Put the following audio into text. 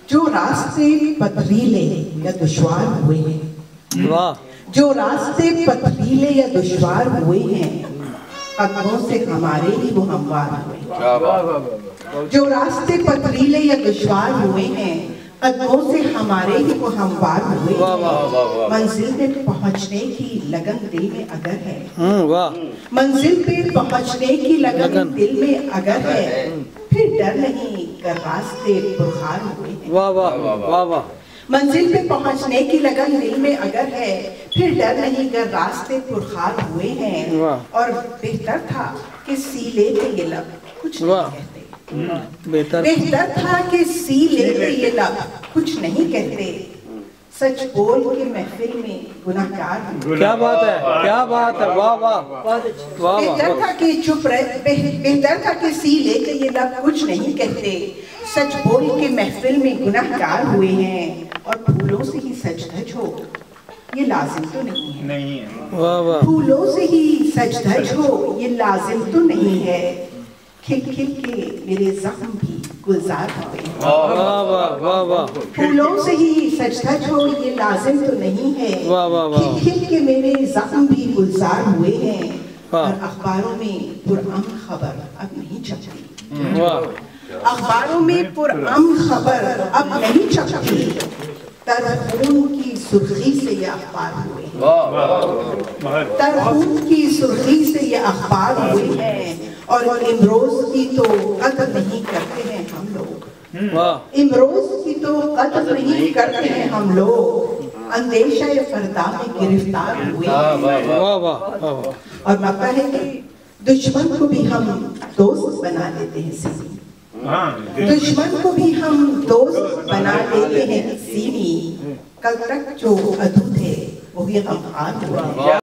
جو راستے پتھریلے یا دشوار ہوئے ہیں، جو راستے پتھریلے یا دشوار ہوئے ہیں، قدموں سے ہمارے ہی وہ ہموار ہوئے ہیں۔ جو راستے پتھریلے یا دشوار ہوئے ہیں، قدموں سے ہمارے ہی وہ ہموار ہوئے ہیں۔ منزل پہ پہنچنے کی لگن دل میں اگر ہے، منزل پہ پہنچنے کی لگن دل میں اگر ہے، پھر ڈر نہیں گر راستے پرخار ہوئے ہیں۔ منزل پہ پہنچنے کی لگن دل میں اگر ہے، پھر ڈر نہیں گر راستے پرخار ہوئے ہیں۔ اور بہتر تھا کہ سی لیتے یہ لب کچھ نہیں کہتے، بہتر تھا کہ سی لیتے یہ لب کچھ نہیں کہتے، سچ بول کے محفل میں گناہگار ہوئے۔ کیا بات ہے، کیا بات ہے، واہ واہ واہ۔ بہتر تھا کہ چپ رہے، بہتر تھا کہ سی لیتے یہ لب کچھ نہیں کہتے، سچ بول کے محفل میں گناہگار ہوئے ہیں۔ اور پھولوں سے ہی سج دھج ہو یہ لازم تو نہیں ہے، پھولوں سے ہی سج دھج ہو یہ لازم تو نہیں ہے، کھل کھل کے میرے زخم بھی گلزار ہوئے ہیں۔ پھولوں سے ہی سج دھج ہو یہ لازم تو نہیں ہے، کھل کھل کے میرے زخم بھی گلزار ہوئے ہیں۔ اور اخباروں میں پرامن خبر اب نہیں چھپتی، اخباروں میں پرامن خبر اب نہیں چھپتی، تر خون کی سرخی سے یہ اخبار ہوئے ہیں، تر خون کی سرخی سے یہ اخبار ہوئے ہیں۔ اور امروز کی تو قدر نہیں کرتے ہیں ہم لوگ، امروز کی تو قدر نہیں کرتے ہیں ہم لوگ، اندیشہ فردا میں گرفتار ہوئے ہیں۔ اور لگتا ہے کہ دشمن کو بھی ہم دوست بنا لیتے ہیں سیمی، دشمن کو بھی ہم دوست بنا لیتے ہیں سیمی، کل تک جو عدو تھے وہی غمخوار ہوئے ہیں۔